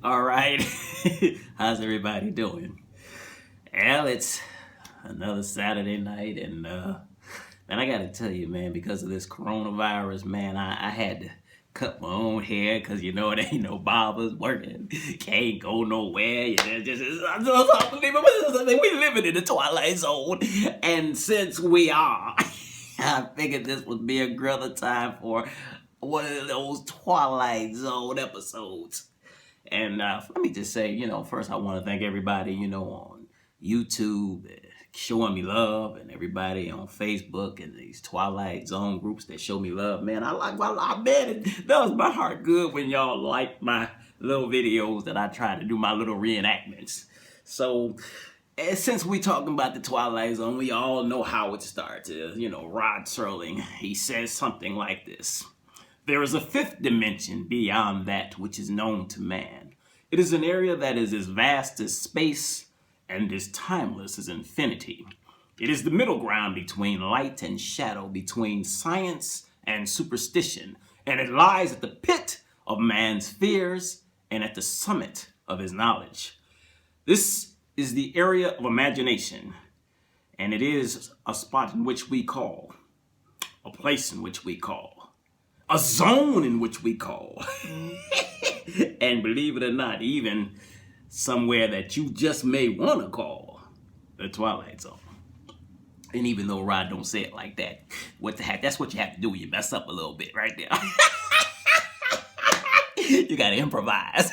All right. How's everybody doing? Well, it's another Saturday night, and man, I gotta tell you, man, because of this coronavirus, man, I had to cut my own hair because you know it ain't no barbers working, can't go nowhere. You know, it's unbelievable. We living in the Twilight Zone, and since we are, I figured this would be a great time for one of those Twilight Zone episodes. And let me just say, first I want to thank everybody, on YouTube showing me love, and everybody on Facebook and these Twilight Zone groups that show me love. Man, it does my heart good when y'all like my little videos that I try to do, my little reenactments. So, since we talking about the Twilight Zone, we all know how it starts. Rod Serling, he says something like this. There is a fifth dimension beyond that which is known to man. It is an area that is as vast as space and as timeless as infinity. It is the middle ground between light and shadow, between science and superstition, and it lies at the pit of man's fears and at the summit of his knowledge. This is the area of imagination, and it is a spot in which we call, a place in which we call, a zone in which we call, and believe it or not, even somewhere that you just may want to call the Twilight Zone. And even though Rod don't say it like that, what the heck, that's what you have to do when you mess up a little bit right there. You got to improvise.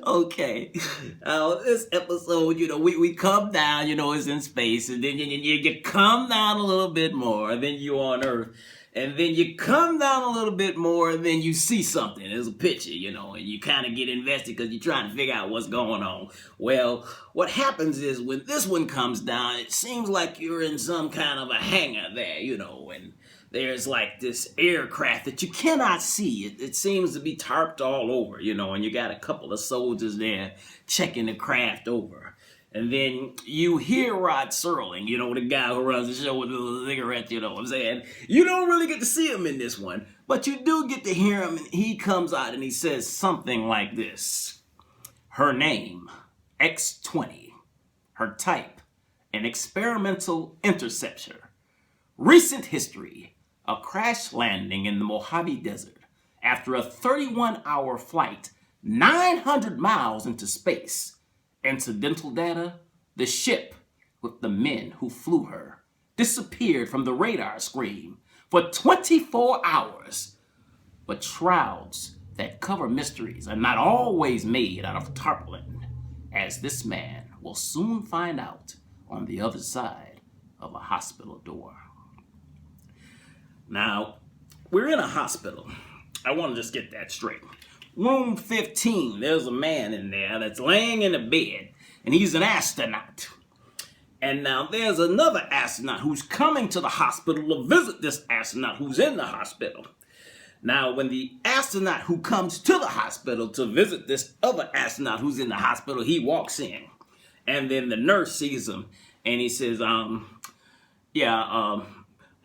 Okay, this episode, we come down, it's in space, and then you come down a little bit more, and then you're on Earth, and then you come down a little bit more, and then you see something. There's a picture, and you kind of get invested because you're trying to figure out what's going on. Well, what happens is when this one comes down, it seems like you're in some kind of a hangar there, and there's like this aircraft that you cannot see. It seems to be tarped all over, and you got a couple of soldiers there checking the craft over. And then you hear Rod Serling, the guy who runs the show with the cigarette, you know what I'm saying? You don't really get to see him in this one, but you do get to hear him, and he comes out and he says something like this. Her name, X-20. Her type, an experimental interceptor. Recent history, a crash landing in the Mojave Desert after a 31-hour flight 900 miles into space. Incidental data, the ship with the men who flew her disappeared from the radar screen for 24 hours. But shrouds that cover mysteries are not always made out of tarpaulin, as this man will soon find out on the other side of a hospital door. Now, we're in a hospital. I want to just get that straight. Room 15, there's a man in there that's laying in a bed, and he's an astronaut. And now there's another astronaut who's coming to the hospital to visit this astronaut who's in the hospital. Now, when the astronaut who comes to the hospital to visit this other astronaut who's in the hospital, he walks in. And then the nurse sees him, and he says, I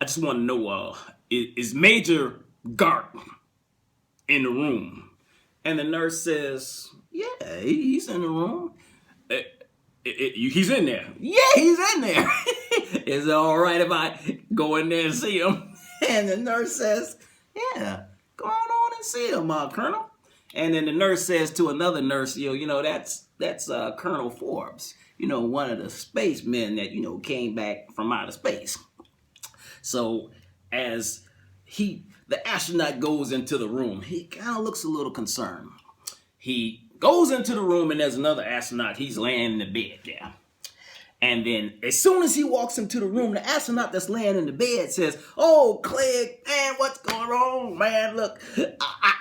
just want to know, is Major Garten in the room? And the nurse says, yeah, he's in the room. He's in there. Yeah, he's in there. Is it all right if I go in there and see him? And the nurse says, yeah, go on and see him, Colonel. And then the nurse says to another nurse, that's Colonel Forbes, one of the spacemen that, came back from outer space. So as the astronaut goes into the room, he kind of looks a little concerned. He goes into the room, and there's another astronaut. He's laying in the bed there. And then as soon as he walks into the room, the astronaut that's laying in the bed says, oh, Clegg, man, what's going on, man? Look,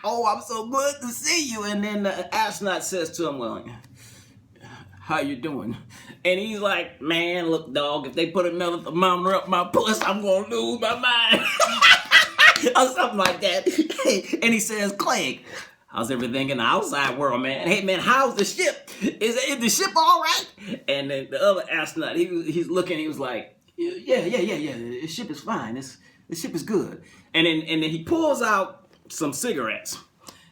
I'm so good to see you. And then the astronaut says to him, well, how you doing? And he's like, man, look, dog, if they put another thermometer up my puss, I'm going to lose my mind. Or something like that. And he says, Clegg, how's everything in the outside world, man? Hey, man, how's the ship? Is the ship all right? And then the other astronaut, he's looking, he was like, yeah. The ship is fine. The ship is good. And then he pulls out some cigarettes.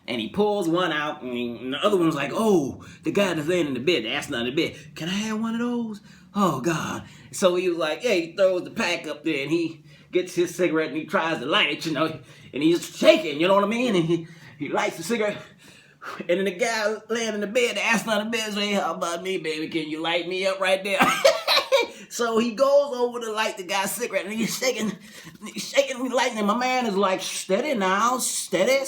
And he pulls one out, and the other one's like, oh, the guy that's laying in the bed, the astronaut in the bed, can I have one of those? Oh, God. So he was like, yeah, he throws the pack up there, and he gets his cigarette, and he tries to light it, and he's shaking, you know what I mean? And he lights the cigarette, and then the guy laying in the bed, the astronaut in the bed, say, how about me, baby? Can you light me up right there? So he goes over to light the guy's cigarette, and he's shaking, lighting. And my man is like, steady now, steady. And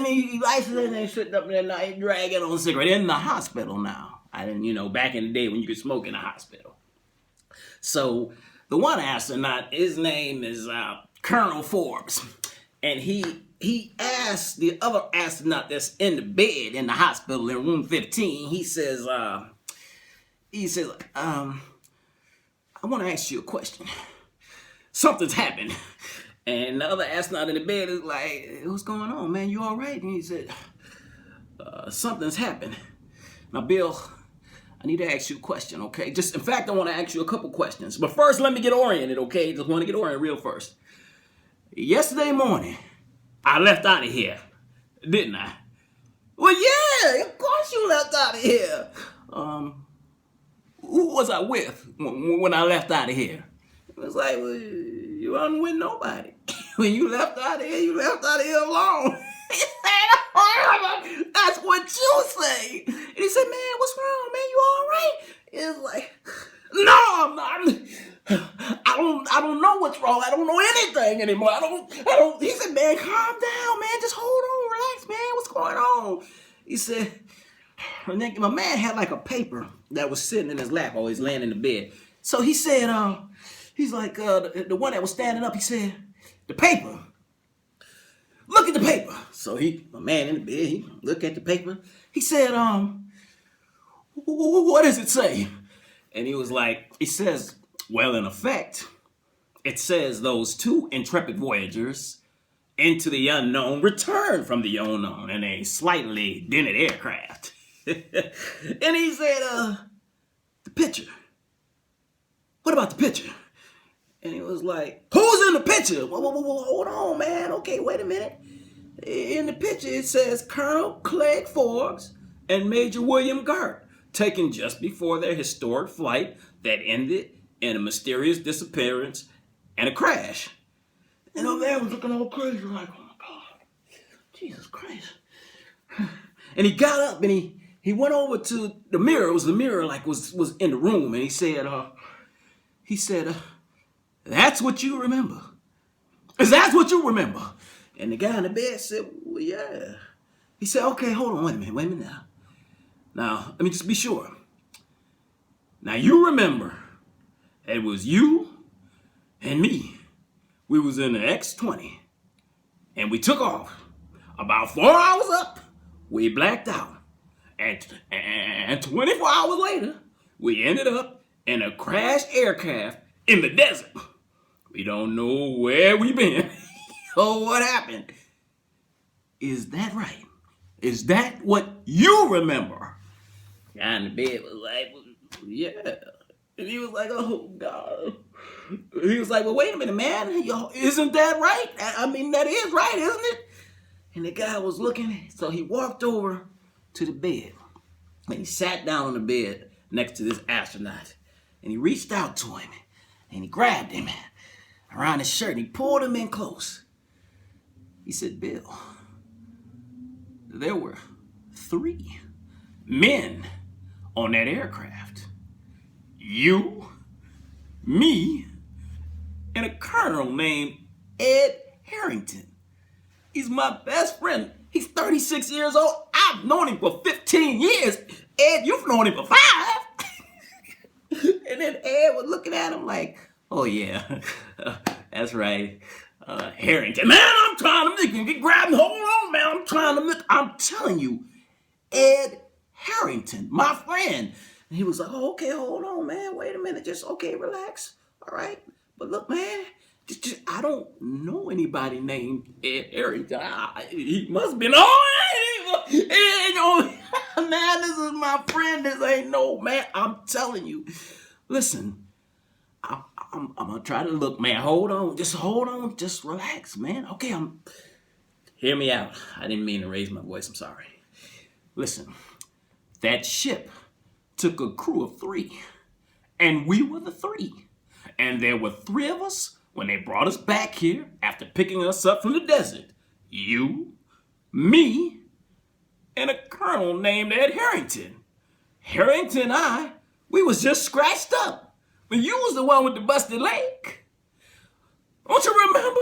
he lights it, and they sitting up there, and dragging on the cigarette in the hospital now. I didn't, back in the day when you could smoke in the hospital. So the one astronaut, his name is Colonel Forbes, and he asked the other astronaut that's in the bed in the hospital in room 15. He says, I want to ask you a question. Something's happened. And the other astronaut in the bed is like, what's going on, man? You all right? And he said, something's happened. Now, Bill, I need to ask you a question, okay? In fact, I want to ask you a couple questions. But first, let me get oriented, okay? Just want to get oriented real first. Yesterday morning, I left out of here, didn't I? Well, yeah, of course you left out of here. Who was I with when I left out of here? It was like, well, you wasn't with nobody. When you left out of here, you left out of here alone. He said, that's what you say. And he said, man, what's wrong, man? You all right? It's like, no, I'm not. I don't know what's wrong. I don't know anything anymore. I don't. He said, man, calm down, man. Just hold on, relax, man. What's going on? He said, and then my man had like a paper that was sitting in his lap while he's laying in the bed. So he said, he's like, the one that was standing up, he said, the paper. Look at the paper. So my man in the bed, he looked at the paper. He said, what does it say? And he was like, it says, well, in effect, it says those two intrepid voyagers into the unknown returned from the unknown in a slightly dented aircraft. And he said, the picture. What about the picture? And he was like, who's in the picture? Whoa, hold on, man. Okay, wait a minute. In the picture, it says Colonel Clegg Forbes and Major William Gart, taken just before their historic flight that ended in a mysterious disappearance and a crash. And over there was looking all crazy, like, oh my God, Jesus Christ. And he got up and he went over to the mirror. It was the mirror, like was in the room, and he said, that's what you remember. Is that what you remember? And the guy in the bed said, well, yeah. He said, okay, hold on, wait a minute now. Now, let me just be sure. Now, you remember, it was you and me. We was in the X-20, and we took off. About 4 hours up, we blacked out. And 24 hours later, we ended up in a crashed aircraft in the desert. We don't know where we been or what happened. Is that right? Is that what you remember? The guy in the bed was like, yeah. And he was like, oh, God. He was like, well, wait a minute, man. Isn't that right? I mean, that is right, isn't it? And the guy was looking, so he walked over to the bed. And he sat down on the bed next to this astronaut. And he reached out to him. And he grabbed him around his shirt. And he pulled him in close. He said, Bill, there were 3 men on that aircraft. You, me, and a colonel named Ed Harrington. He's my best friend. He's 36 years old. I've known him for 15 years. Ed, you've known him for 5. And then Ed was looking at him like, oh yeah, that's right. Harrington. Man, I'm trying to grab him. Hold on, man. I'm telling you, Ed Harrington, my friend. And he was like, oh, okay, hold on, man. Wait a minute. Just, okay, relax. All right. But look, man, I don't know anybody named Ed Harrington. He must be. Man, this is my friend. This ain't no, man. I'm telling you. Listen, I'm going to try to look, man. Hold on. Just hold on. Just relax, man. Okay, hear me out. I didn't mean to raise my voice. I'm sorry. Listen, that ship took a crew of 3, and we were the 3. And there were 3 of us when they brought us back here after picking us up from the desert. You, me, and a colonel named Ed Harrington. Harrington and we was just scratched up. But you was the one with the busted leg. Don't you remember?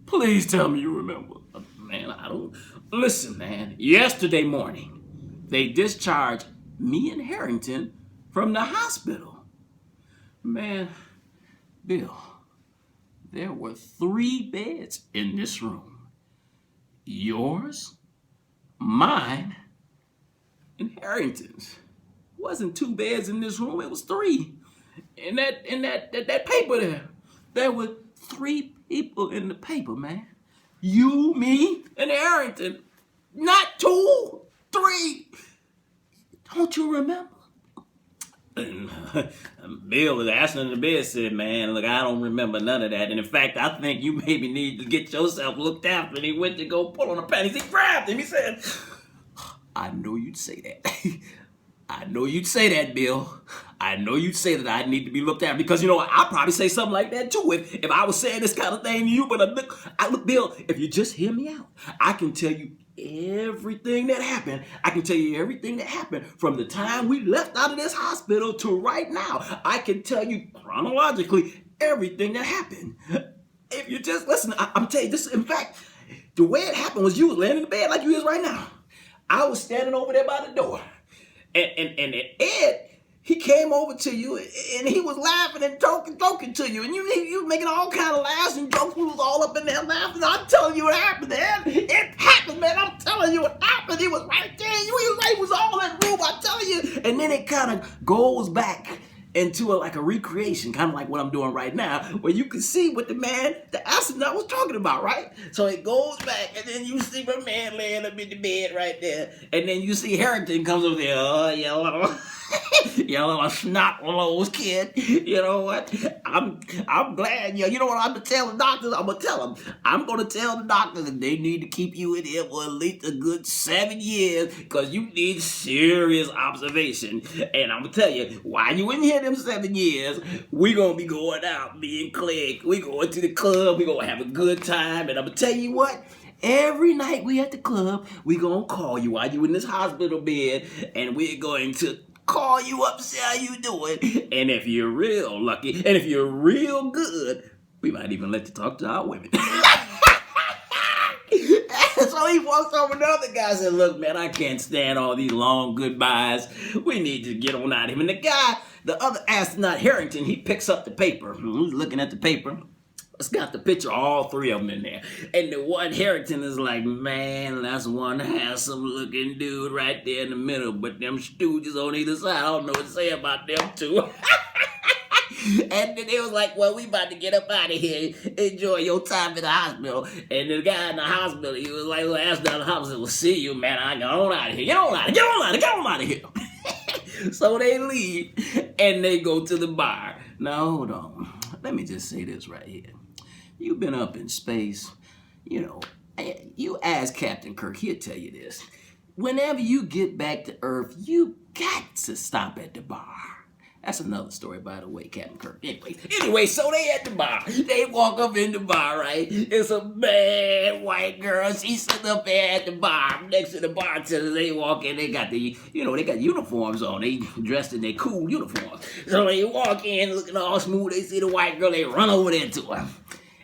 Please tell me you remember. Man, I don't. Listen, man. Yesterday morning, they discharged me and Harrington from the hospital. Man, Bill, there were 3 beds in this room. Yours, mine, and Harrington's. It wasn't 2 beds in this room, it was 3. And that paper there were 3 people in the paper, man. You, me, and Harrington. Not 2, 3. Don't you remember? And Bill was asking in the bed, said, man, look, I don't remember none of that. And in fact, I think you maybe need to get yourself looked after. And he went to go pull on the panties. He grabbed him. He said, I know you'd say that. I know you'd say that, Bill. I know you'd say that I need to be looked after. Because, you know, I'd probably say something like that, too, if I was saying this kind of thing to you. But look, Bill, if you just hear me out, I can tell you everything that happened. I can tell you everything that happened from the time we left out of this hospital to right now. I can tell you chronologically everything that happened. If you just listen, I'm telling you this. In fact, the way it happened was you was laying in the bed like you is right now. I was standing over there by the door, and Ed, he came over to you and he was laughing and joking to you, and you was making all kind of laughs and jokes. We was all up in there laughing. I'm telling you what happened, man. It happened, man. I'm telling you what happened. He was right there. He was all in the room. I'm telling you. And then it kind of goes back into a recreation, kind of like what I'm doing right now, where you can see what the astronaut was talking about, right? So it goes back, and then you see my man laying up in the bed right there, and then you see Harrington comes over there, oh, yeah, little snot-nosed kid. You know what? I'm glad, you know what I'm gonna tell the doctors? I'm gonna tell them. I'm gonna tell the doctors that they need to keep you in here for at least a good 7 years, because you need serious observation. And I'm gonna tell you, while you in here them 7 years, we gonna be going out, me and Clegg. We going to the club. We gonna have a good time. And I'm gonna tell you what. Every night we at the club, we gonna call you while you in this hospital bed, and we're going to call you up, see how you doing. And if you're real lucky, and if you're real good, we might even let you talk to our women. So he walks over to the other guy and said, look, man, I can't stand all these long goodbyes. We need to get on out of here. And the guy, the other astronaut, Harrington, he picks up the paper. He's looking at the paper. It's got the picture of all 3 of them in there. And the one Harrington is like, man, that's one handsome looking dude right there in the middle. But them stooges on either side, I don't know what to say about them 2. And then they was like, well, we about to get up out of here. Enjoy your time in the hospital. And the guy in the hospital, he was like, well, astronaut in the hospital, well, see you, man. I got on out of here. Get on out of here. So they leave, and they go to the bar. Now, hold on. Let me just say this right here. You've been up in space. You know, you ask Captain Kirk, he'll tell you this. Whenever you get back to Earth, you got to stop at the bar. That's another story, by the way, Captain Kirk. Anyway, so they at the bar. They walk up in the bar, right? It's a bad white girl. She's sitting up there at the bar next to the bartender. They walk in. They got they got uniforms on. They dressed in their cool uniforms. So they walk in looking all smooth. They see the white girl. They run over there to her.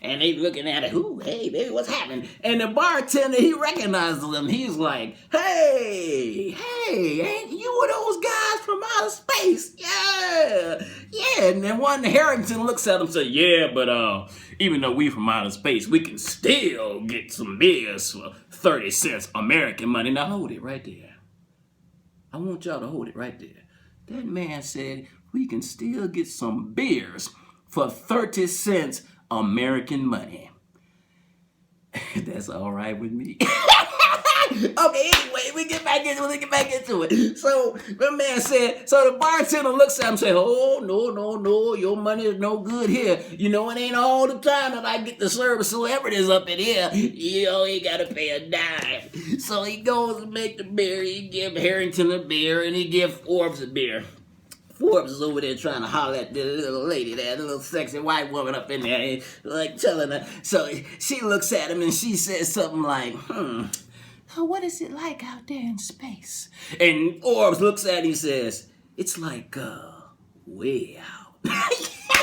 And they looking at her, ooh, hey, baby, what's happening? And the bartender, he recognizes them. He's like, hey, ain't you those guys from outer space? Yeah. And then one Harrington looks at him and says, yeah, but even though we from outer space, we can still get some beers for 30 cents American money. Now hold it right there. I want y'all to hold it right there. That man said we can still get some beers for 30 cents American money. That's all right with me. Okay, anyway, we get back into it. So the man said, so the bartender looks at him and says, oh, no, your money is no good here. You know, it ain't all the time that I get to serve celebrities up in here. You only gotta pay a dime. So he goes and make the beer. He give Harrington a beer and he give Forbes a beer. Forbes is over there trying to holler at the little lady there, the little sexy white woman up in there, like telling her. So she looks at him and she says something like, what is it like out there in space? And Forbes looks at him and says, it's like, way out.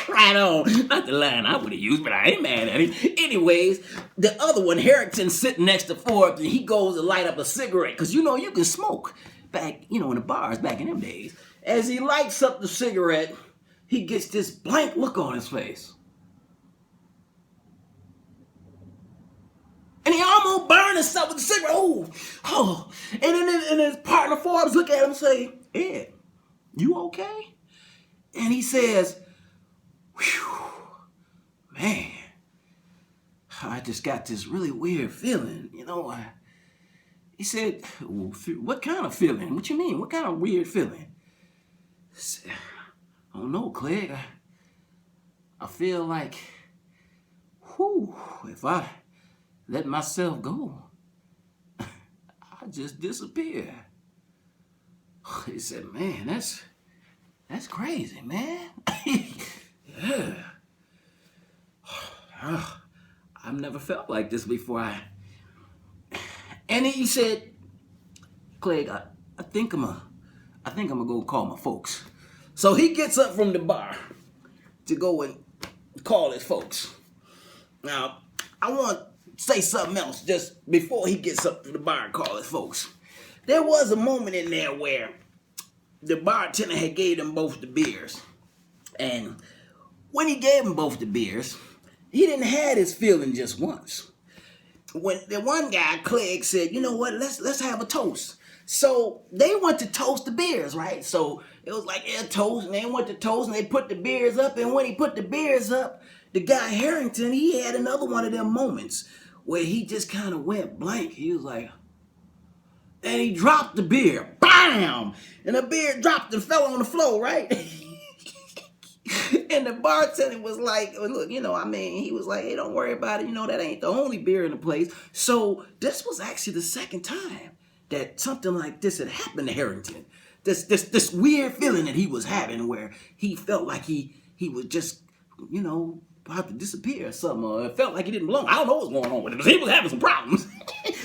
Right on. Not the line I would have used, but I ain't mad at him. Anyways, the other one, Harrington's sitting next to Forbes, and he goes to light up a cigarette, because you know you can smoke back, in the bars back in them days. As he lights up the cigarette, he gets this blank look on his face. And he almost burned himself with the cigarette. Oh. And then his partner Forbes look at him and say, Ed, you okay? And he says, whew, man, I just got this really weird feeling. He said, what kind of feeling? What you mean? What kind of weird feeling? I don't know, Clegg. I feel like, if I let myself go, I just disappear. He said, man, that's crazy, man. Yeah. I've never felt like this before. And he said, Clegg, I think I'm gonna go call my folks. So he gets up from the bar to go and call his folks. Now, I want to say something else just before he gets up to the bar and call his folks. There was a moment in there where the bartender had gave them both the beers. And when he gave them both the beers, he didn't have his feeling just once. When the one guy, Clegg, said, you know what, let's have a toast. So they went to toast the beers, right? So it was like, toast, and they went to toast, and they put the beers up, and when he put the beers up, the guy Harrington, he had another one of them moments where he just kind of went blank. He was like, and he dropped the beer, bam! And the beer dropped and fell on the floor, right? And the bartender was like, look, he was like, hey, don't worry about it. That ain't the only beer in the place. So this was actually the second time that something like this had happened to Harrington. This weird feeling that he was having where he felt like he was just, about to disappear or something. Or it felt like he didn't belong. I don't know what's going on with him. He was having some problems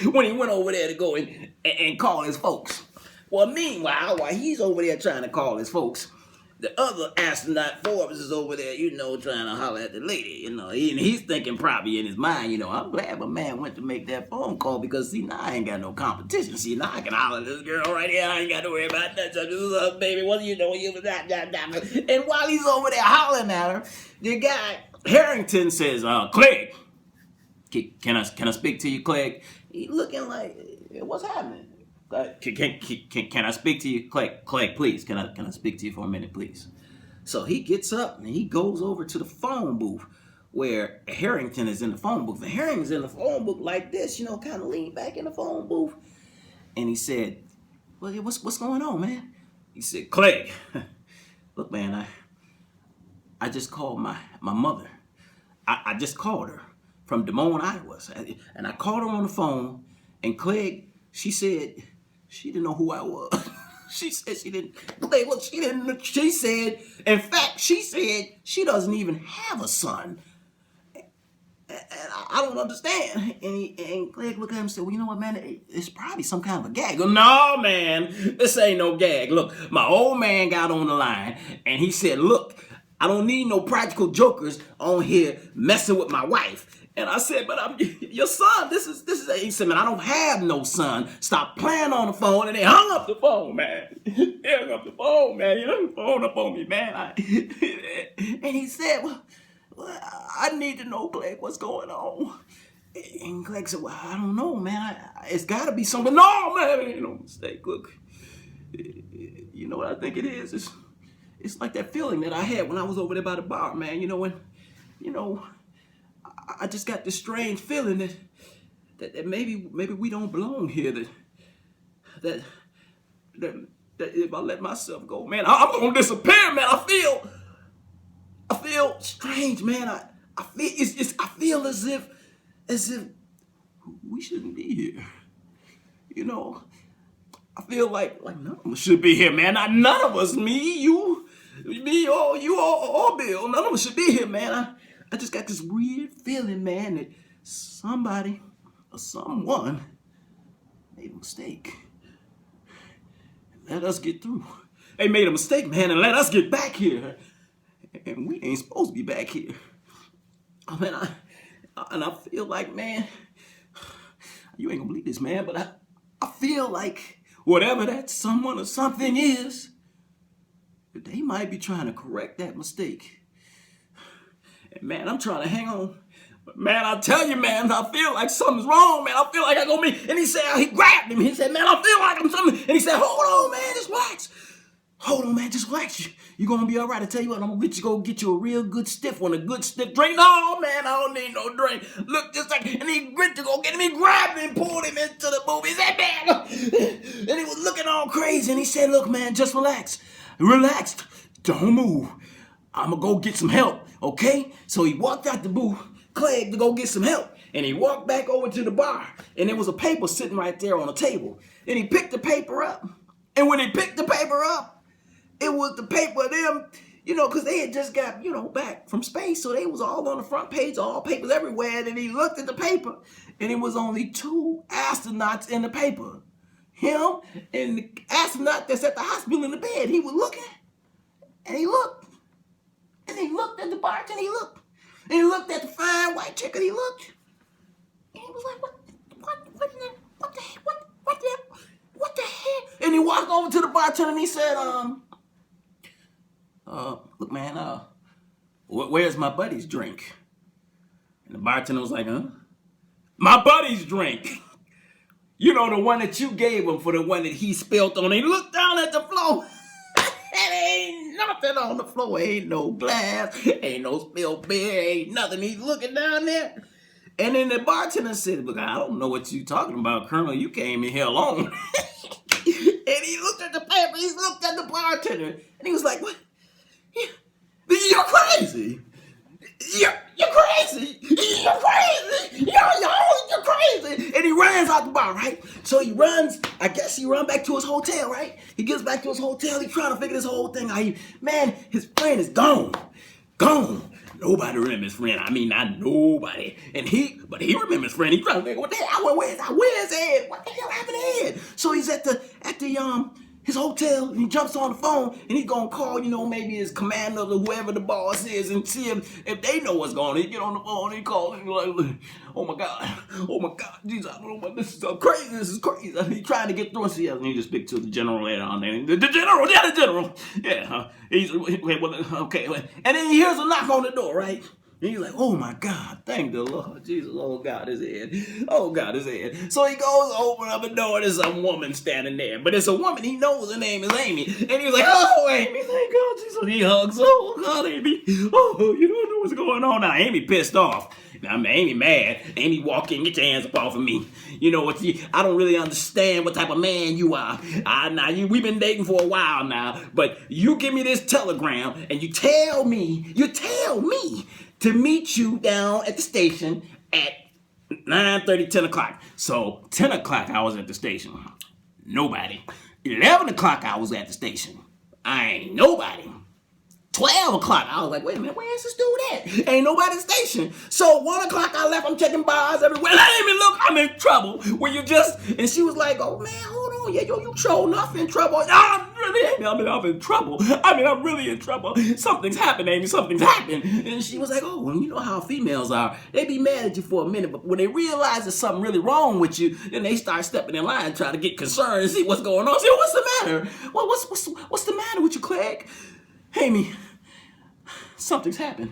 when he went over there to go and call his folks. Well, meanwhile, while he's over there trying to call his folks, the other astronaut Forbes is over there, trying to holler at the lady, and he's thinking probably in his mind, I'm glad my man went to make that phone call because, now I ain't got no competition. See, now I can holler at this girl right here. I ain't got to worry about that. So this is us, baby. What do you know? And while he's over there hollering at her, the guy, Harrington, says, Clegg, can I speak to you, Clegg? He looking like, what's happening? Can I speak to you? Clegg, please, can I speak to you for a minute, please? So he gets up and he goes over to the phone booth where Harrington is in the phone booth. And Harrington's in the phone booth like this, kind of lean back in the phone booth. And he said, well, what's going on, man? He said, Clegg, look, man, I just called my mother. I just called her from Des Moines, Iowa. And I called her on the phone, and Clegg, she said she didn't know who I was. She said she didn't. Look, she didn't. She said, in fact, she said she doesn't even have a son. And I don't understand. And Clegg looked at him and said, well, you know what, man? It's probably some kind of a gag. No, man, this ain't no gag. Look, my old man got on the line, and he said, look, I don't need no practical jokers on here messing with my wife. And I said, but I'm your son. This is. He said, man, I don't have no son. Stop playing on the phone. And they hung up the phone, man. They hung up the phone, man. He hung the phone up on me, man. And he said, well, I need to know, Clegg, what's going on. And Clegg said, well, I don't know, man. It's got to be something. No, man, it ain't no mistake. Look, you know what I think it is? It's like that feeling that I had when I was over there by the bar, man. When, I just got this strange feeling that maybe we don't belong here. That if I let myself go, man, I'm gonna disappear, man. I feel strange, man. I feel as if we shouldn't be here. You know, I feel like none of us should be here, man. None of us, me, you, or Bill, none of us should be here, man. I just got this weird feeling, man, that somebody or someone made a mistake. Let us get through. They made a mistake, man, and let us get back here. And we ain't supposed to be back here. I mean, I feel like, man, you ain't gonna believe this, man, but I feel like whatever that someone or something is, they might be trying to correct that mistake. And man, I'm trying to hang on. But man, I tell you, man, I feel like something's wrong, man. I feel like I'm gonna be. And he grabbed him. He said, man, I feel like I'm something. And he said, hold on, man, just relax. Hold on, man, just relax. You're gonna be all right. I tell you what, I'm gonna go get you a real good stiff one, a good stiff drink. No, man, I don't need no drink. Look, just like, and he went to go get him. He grabbed him and pulled him into the movie. He said, man, and he was looking all crazy. And he said, look, man, just relax. Relax. Don't move. I'm gonna go get some help, okay? So he walked out the booth, Clegg, to go get some help. And he walked back over to the bar. And there was a paper sitting right there on the table. And he picked the paper up. And when he picked the paper up, it was the paper of them, you know, because they had just got, you know, back from space. So they was all on the front page, all papers everywhere. And he looked at the paper, and it was only 2 astronauts in the paper. Him and the astronaut that's at the hospital in the bed. He was looking, and he looked. And he looked at the bartender, and he looked. And he looked at the fine white chick, and he looked. And he was like, what the hell? And he walked over to the bartender, and he said, look, man, where's my buddy's drink? And the bartender was like, huh? My buddy's drink. You know, the one that you gave him for the one that he spilled on. He looked down at the floor. And ain't nothing on the floor. Ain't no glass. Ain't no spilled beer. Ain't nothing. He's looking down there. And then the bartender said, look, I don't know what you talking about, Colonel. You came in here alone. And he looked at the paper. He looked at the bartender. And he was like, what? You're crazy. You're crazy. You're crazy. You're crazy. And he runs out the bar, right? So he runs, I guess he runs back to his hotel, right? He gets back to his hotel. He's trying to figure this whole thing out. Man, his friend is gone. Gone. Nobody remembers his friend. I mean, not nobody. But he remembers his friend. He's trying to figure, what the hell, where's Ed? What the hell happened to Ed? So he's at his hotel, and he jumps on the phone, and he's gonna call, you know, maybe his commander or whoever the boss is, and see if they know what's going on. He get on the phone, and he calls, and he's like, oh my God, Jesus, I don't know what this is so crazy. This is crazy. He's trying to get through and see, and he just speak to the general later on there. The general. Yeah, okay. And then he hears a knock on the door, right? And he's like, oh my God, thank the Lord Jesus. Oh God is Ed. Oh God is Ed. So he goes open up the door, and there's some woman standing there. But it's a woman, he knows her name is Amy. And he's like, oh Amy, thank God Jesus. He hugs, oh God, Amy. Oh, you don't know what's going on now. Amy pissed off. Now, Amy mad. Amy walk in, get your hands up off of me. You know what? I don't really understand what type of man you are. We've been dating for a while now, but you give me this telegram and you tell me to meet you down at the station at 9:30, 10 o'clock. So 10 o'clock I was at the station. Nobody. 11 o'clock I was at the station. I ain't nobody. 12 o'clock, I was like, wait a minute, where is this dude at? Ain't nobody at the station. So 1 o'clock, I left, I'm checking bars everywhere. Amy, look, I'm in trouble. And she was like, oh man, hold on, yeah, you troll nothing in trouble. I'm in trouble. I'm really in trouble. Something's happened, Amy, something's happened. And she was like, oh, well, you know how females are. They be mad at you for a minute, but when they realize there's something really wrong with you, then they start stepping in line and try to get concerned and see what's going on. I said, what's the matter? Well, what's the matter with you, Clegg? Amy, something's happened.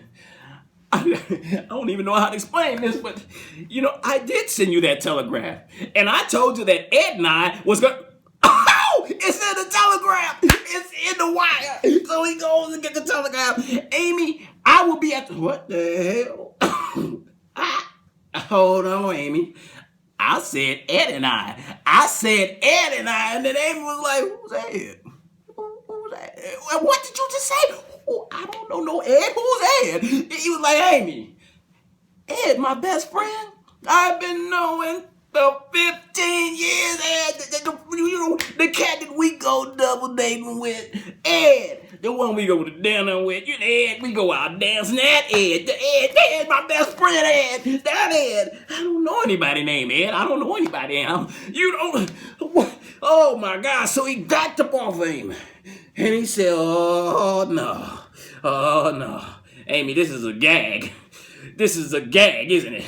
I don't even know how to explain this, but, you know, I did send you that telegram. And I told you that Ed and I was going to... Oh! It's in the telegram! It's in the wire! So he goes and gets the telegram. Amy, I will be at the... What the hell? Hold on, Amy. I said Ed and I. I said Ed and I, and then Amy was like, who's Ed? Who's Ed? What did you just say? Oh, I don't know no Ed. Who's Ed? He was like, Amy, Ed, my best friend. I've been knowing for 15 years, Ed. The cat that we go double dating with. Ed. The one we go to dinner with. You know, Ed, we go out dancing. That Ed, my best friend, Ed. That Ed. I don't know anybody named Ed. I don't know anybody. You don't. Oh my God. So he backed up off of him. And he said, oh no. Amy, this is a gag. This is a gag, isn't it?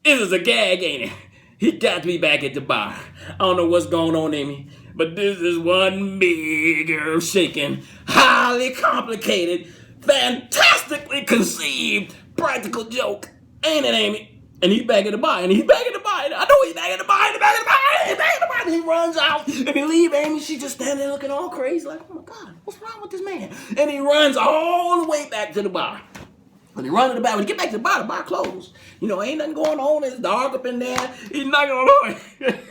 This is a gag, ain't it? He got me back at the bar. I don't know what's going on, Amy, but this is one big earth-shaking, highly complicated, fantastically conceived practical joke. Ain't it, Amy? And he's back at the bar, and he's back at the bar. I know he's back at the bar, he's back at the bar, he's back at the bar. And he runs out, and he leaves Amy. She just standing there looking all crazy, like, oh my God, what's wrong with this man? And he runs all the way back to the bar. When he run to the bar, when he get back to the bar closed. You know, ain't nothing going on. It's dark up in there. He's knocking on the door.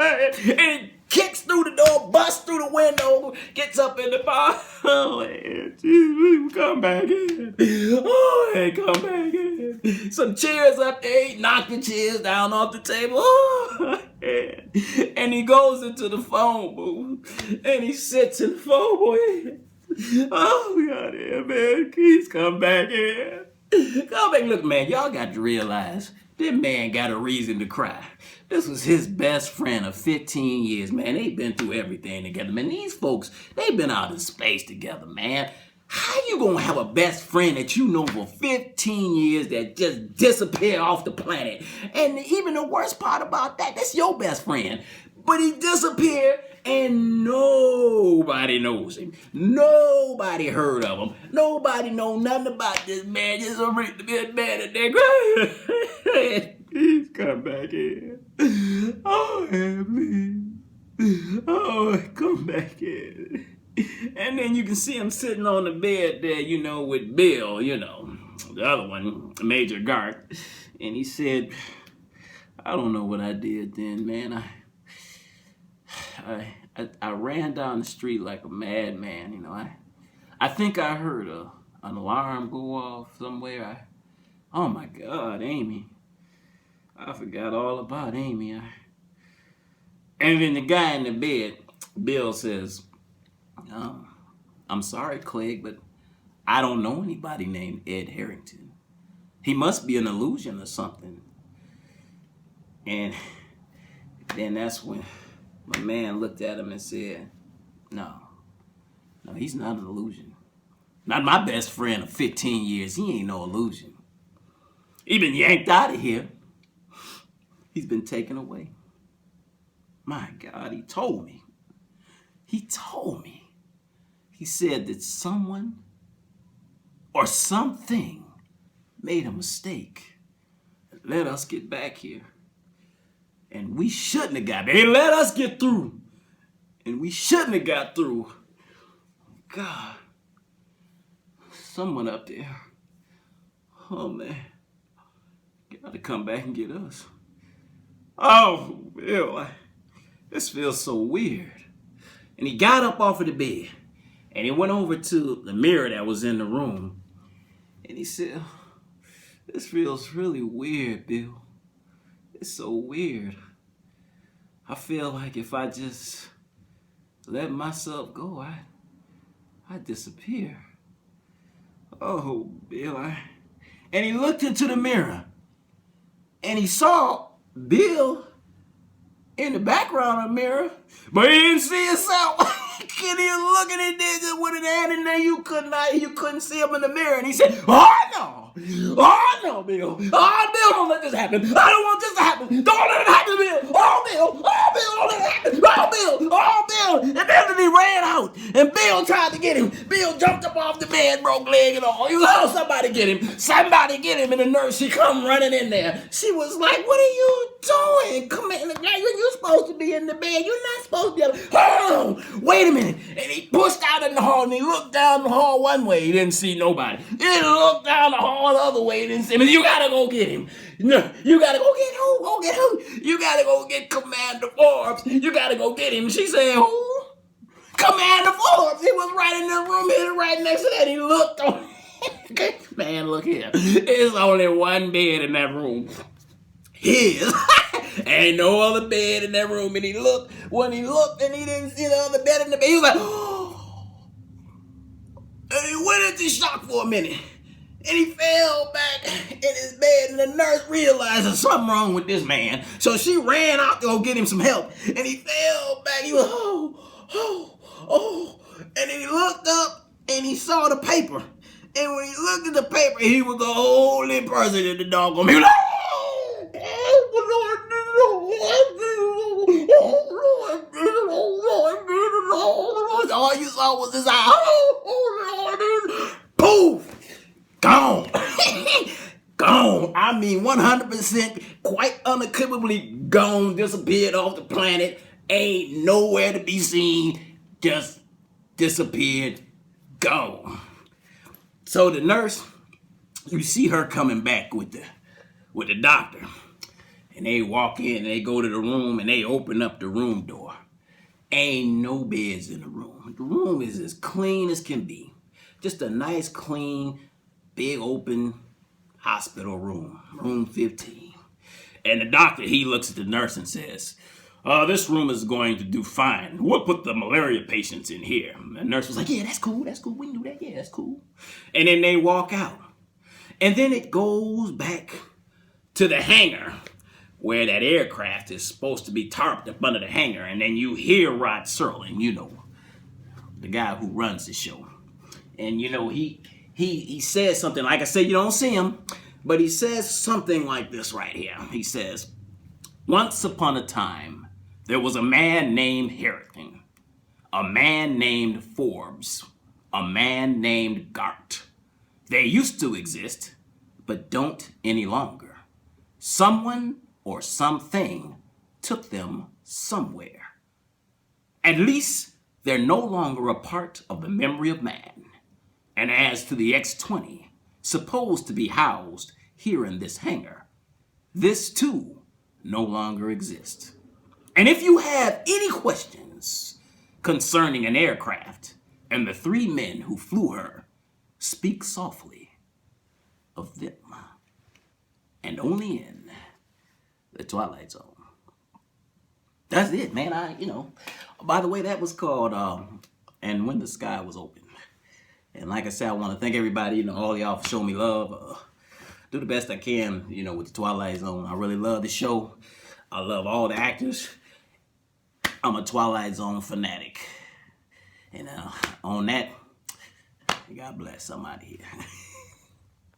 And he kicks through the door, busts through the window, gets up in the bar. Oh, Ed, Jesus, come back in. Oh, Ed, come back in. Some chairs up there. He knocked the chairs down off the table. Oh, Ed. And he goes into the phone booth. And he sits in the phone booth. Oh, God, yeah, man. Please come back here. Come back. Look, man, y'all got to realize this man got a reason to cry. This was his best friend of 15 years, man. They've been through everything together, man. These folks, they've been out in space together, man. How you gonna have a best friend that you know for 15 years that just disappear off the planet? And even the worst part about that, that's your best friend. But he disappeared and nobody knows him. Nobody heard of him. Nobody know nothing about this man. Just a man that they please come back in. Oh, please. Oh, come back in. And then you can see him sitting on the bed there, you know, with Bill, you know, the other one, Major Garth. And he said, I don't know what I did then, man. I ran down the street like a madman, you know. I think I heard an alarm go off somewhere. Oh my God, Amy. I forgot all about Amy. And then the guy in the bed, Bill says, I'm sorry, Clegg, but I don't know anybody named Ed Harrington. He must be an illusion or something. And then that's when my man looked at him and said, no, he's not an illusion. Not my best friend of 15 years. He ain't no illusion. He been yanked out of here. He's been taken away. My God, he told me. He said that someone or something made a mistake and let us get back here. And we shouldn't have got there. They let us get through. And we shouldn't have got through. God. Someone up there. Oh, man. Got to come back and get us. Oh, Bill. This feels so weird. And he got up off of the bed. And he went over to the mirror that was in the room. And he said, this feels really weird, Bill. It's so weird. I feel like if I just let myself go, I disappear. Oh, Bill. And he looked into the mirror. And he saw Bill in the background of the mirror. But he didn't see himself. He was looking at this with an hand in there. You couldn't see him in the mirror. And he said, oh, no, Bill. Oh, Bill, don't let this happen. I don't want this to happen. Don't let it happen, Bill. Oh, Bill, don't let it happen. Oh, Bill. And then he ran out. And Bill tried to get him. Bill jumped up off the bed, broke leg and all. He was, oh, somebody get him. Somebody get him. And the nurse, she come running in there. She was like, what are you doing? Come in. You're supposed supposed to be in the bed. You're not supposed to be able. Hold on. Wait a minute. And he pushed out in the hall and he looked down the hall one way. He didn't see nobody. Then he looked down the hall the other way. He didn't see him. You gotta go get him. No, you gotta go get who? Go get who? You gotta go get Commander Forbes. You gotta go get him. She said, who? Commander Forbes. He was right in the room. He was right next to that. He looked on. Man, look here. There's only one bed in that room. His. Ain't no other bed in that room. And he looked. When he looked and he didn't see the other bed in the bed, he was like, oh. And he went into shock for a minute. And he fell back in his bed, and the nurse realized there's something wrong with this man. So she ran out to go get him some help. And he fell back. He was, oh. And then he looked up and he saw the paper. And when he looked at the paper, he was the only person in the doggone. He was like, all you saw was his eye. Poof! Gone. Gone. I mean, 100%, quite unequivocally gone, disappeared off the planet. Ain't nowhere to be seen. Just disappeared. Gone. So the nurse, you see her coming back with the doctor. And they walk in and they go to the room and they open up the room door. Ain't no beds in the room. The room is as clean as can be. Just a nice, clean, big open hospital room. Room 15. And the doctor, he looks at the nurse and says, this room is going to do fine. We'll put the malaria patients in here. And the nurse was like, yeah, that's cool. We can do that. Yeah, that's cool. And then they walk out. And then it goes back to the hangar where that aircraft is supposed to be tarped up under the hangar. And then you hear Rod Serling, you know, the guy who runs the show. And, you know, he says something, like I said, you don't see him, but he says something like this right here. He says, once upon a time, there was a man named Harrington, a man named Forbes, a man named Gart. They used to exist, but don't any longer. Someone or something took them somewhere. At least they're no longer a part of the memory of man. And as to the X-20, supposed to be housed here in this hangar, this too no longer exists. And if you have any questions concerning an aircraft and the 3 men who flew her, speak softly of them. And only in the Twilight Zone. That's it, man. By the way, that was called And When the Sky Was Open. And like I said, I want to thank everybody, all y'all for showing me love. Do the best I can, with the Twilight Zone. I really love the show. I love all the actors. I'm a Twilight Zone fanatic. And on that, God bless somebody here.